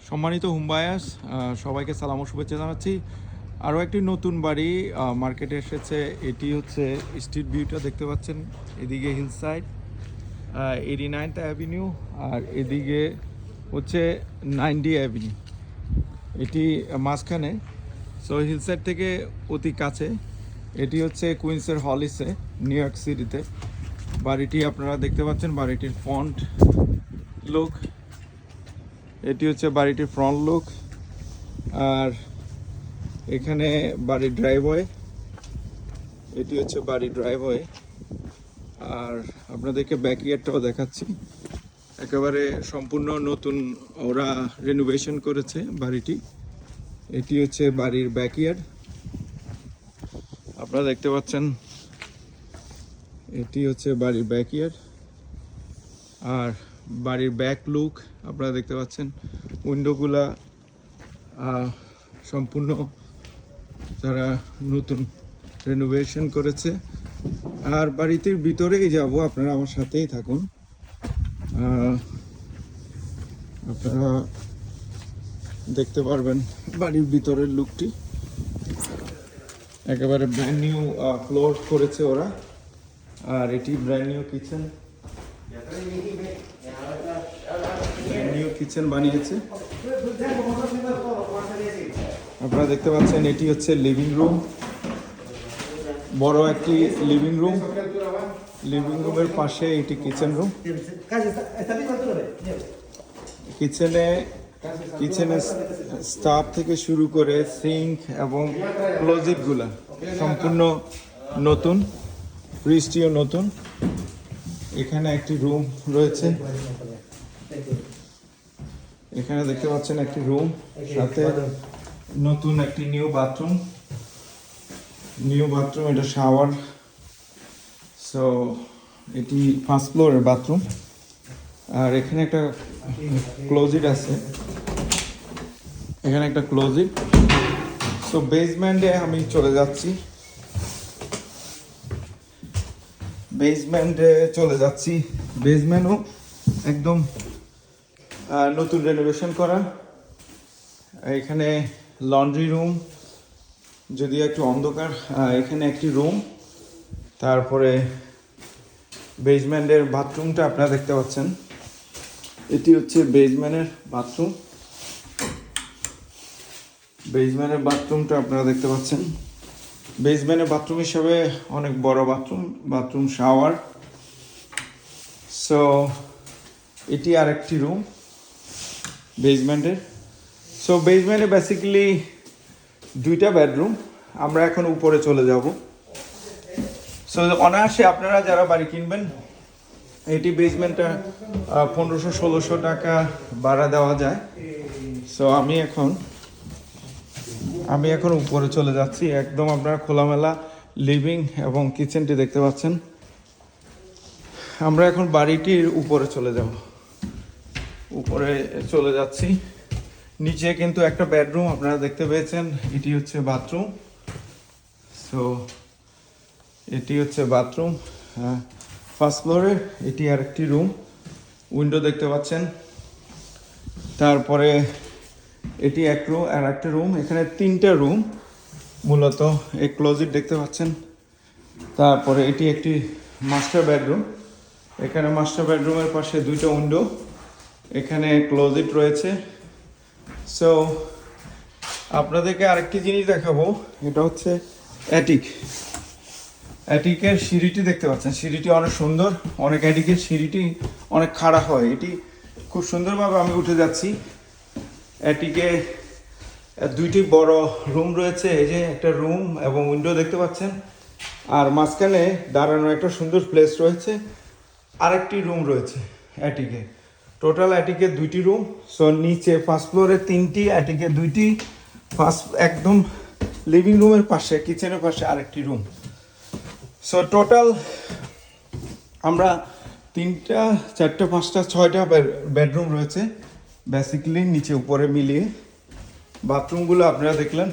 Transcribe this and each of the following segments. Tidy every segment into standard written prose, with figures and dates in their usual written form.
সম্মানিত home buyers, সবাইকে সালাম ও শুভেচ্ছা জানাচ্ছি। আরও একটি নতুন বাড়ি মার্কেটে এসেছে। এটি হচ্ছে স্ট্রিট ভিউটা দেখতে পাচ্ছেন। এদিকে হিল সাইড 89th অ্যাভিনিউ, আর এদিকে হচ্ছে 90 অ্যাভিনিউ। এটি মাঝখানে, সো হিল সাইড থেকে অতি কাছে। এটি হচ্ছে কুইন্সের হলিসে, নিউ ইয়র্ক সিটিতে। বাড়িটি আপনারা দেখতে পাচ্ছেন, বাড়িটির ফ্রন্ট লুক। এটি হচ্ছে বাড়িটির ফ্রন্ট লুক, আর এখানে বাড়ির ড্রাইভওয়ে। এটি হচ্ছে বাড়ির ড্রাইভওয়ে, আর আপনাদেরকে ব্যাকইয়ার্ডটাও দেখাচ্ছি। একেবারে সম্পূর্ণ নতুন, ওরা রেনোভেশন করেছে বাড়িটি। এটি হচ্ছে বাড়ির ব্যাকইয়ার্ড, আপনারা দেখতে পাচ্ছেন। এটি হচ্ছে বাড়ির ব্যাকইয়ার্ড, আর বাড়ির ব্যাক লুক আপনারা দেখতে পাচ্ছেন। উইন্ডোগুলা সম্পূর্ণ যারা নতুন রেনোভেশন করেছে। আর বাড়িটির ভিতরেই যাব, আপনারা আমার সাথেই থাকুন। আপনারা দেখতে পারবেন বাড়ির ভিতরের লুকটি। একেবারে ব্র্যান্ড নিউ ফ্লোর করেছে ওরা, আর এটি brand new kitchen. New kitchen বানিয়েছে, আপনারা দেখতে পাচ্ছেন। এটি হচ্ছে লিভিং রুম, বড় একটি লিভিং রুম। লিভিং রুমের পাশে এটি কিচেন রুম। কিচেনে স্টাফ থেকে শুরু করে সিঙ্ক এবং ক্লোজেটগুলা সম্পূর্ণ নতুন, ফ্রিজটিও নতুন। এখানে একটি রুম রয়েছে, এখানে দেখতে পাচ্ছেন একটি রুম, সাথে নতুন একটি নিউ বাথরুম। এটা শাওয়ার। সো এটি ফার্স্ট ফ্লোরের বাথরুম, আর এখানে একটা ক্লোজেট আছে, এখানে একটা ক্লোজেট। সো বেসমেন্টে আমি চলে যাচ্ছি, বেসমেন্টও একদম নতুন রেনোভেশন করা। এখানে লন্ড্রি রুম, যদিও একটু অন্ধকার। এখানে একটি রুম, তারপরে বেসমেন্টের বাথরুমটা আপনারা দেখতে পাচ্ছেন। এটি হচ্ছে বেসমেন্টের বাথরুমটা আপনারা দেখতে পাচ্ছেন। বেসমেন্টের বাথরুম হিসাবে অনেক বড় বাথরুম শাওয়ার। সো এটি আর একটি রুম বেসমেন্টের। সো বেসমেন্টে বেসিক্যালি দুইটা বেডরুম। আমরা এখন উপরে চলে যাব। সো অনায়াসে আপনারা যারা বাড়ি কিনবেন, এটি বেসমেন্টটা 1500-1600 টাকা ভাড়া দেওয়া যায়। সো আমি এখন উপরে চলে যাচ্ছি। একদম আপনারা খোলামেলা লিভিং এবং কিচেনটি দেখতে পাচ্ছেন। আমরা এখন বাড়িটির উপরে চলে যাচ্ছি। নিচে কিন্তু একটা বেডরুম আপনারা দেখতে পেয়েছেন। এটি হচ্ছে বাথরুম। সো এটি হচ্ছে বাথরুম ফার্স্ট ফ্লোরে। এটি আর একটি রুম, উইন্ডো দেখতে পাচ্ছেন। তারপরে এটি আর একটা রুম। এখানে তিনটা রুম মূলত। এই ক্লোজেট দেখতে পাচ্ছেন। তারপরে এটি একটি মাস্টার বেডরুম। এখানে মাস্টার বেডরুমের পাশে দুইটা উইন্ডো, এখানে ক্লোজেট রয়েছে। সো আপনাদেরকে আরেকটি জিনিস দেখাবো, এটা হচ্ছে অ্যাটিকের সিঁড়িটি দেখতে পাচ্ছেন। সিঁড়িটি অনেক সুন্দর, অ্যাটিকের সিঁড়িটি অনেক খাড়া হয়। এটি খুব সুন্দরভাবে আমি উঠে যাচ্ছি। অ্যাটিকে দুইটি বড় রুম রয়েছে, এই যে একটা রুম এবং উইন্ডো দেখতে পাচ্ছেন। আর মাঝখানে দাঁড়ানোর একটা সুন্দর প্লেস রয়েছে। আরেকটি রুম রয়েছে অ্যাটিকে। টোটাল অ্যাটিকে দুইটি রুম। সো নিচে ফার্স্ট ফ্লোরে তিনটি, অ্যাটিকে দুইটি। একদম লিভিং রুমের পাশে, কিচেনের পাশে আরেকটি রুম। সো টোটাল আমরা 3টা 4টা 5টা 6টা বেডরুম রয়েছে বেসিক্যালি, নিচে উপরে মিলিয়ে। বাথরুমগুলো আপনারা দেখলেন।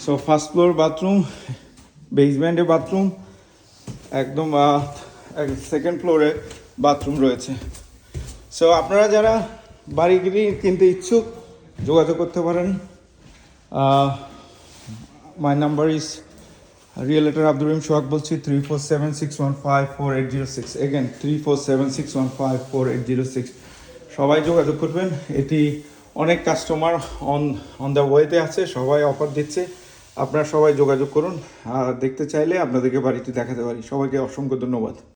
সো ফার্স্ট ফ্লোর বাথরুম, বেসমেন্টে বাথরুম, একদম সেকেন্ড ফ্লোরে বাথরুম রয়েছে। সো আপনারা যারা বাড়ি কিনতে ইচ্ছুক যোগাযোগ করতে পারেন। My number is realtor Abdur Rahim Sohag বলছি, 3476154806। এগেন 3476154806। সবাই যোগাযোগ করবেন। এটি অনেক কাস্টমার অন দ্য ওয়েতে আছে, সবাই অফার দিচ্ছে, আপনারা সবাই যোগাযোগ করুন। দেখতে চাইলে আপনাদেরকে বাড়িটি দেখাতে পারি। সবাইকে অসংখ্য ধন্যবাদ।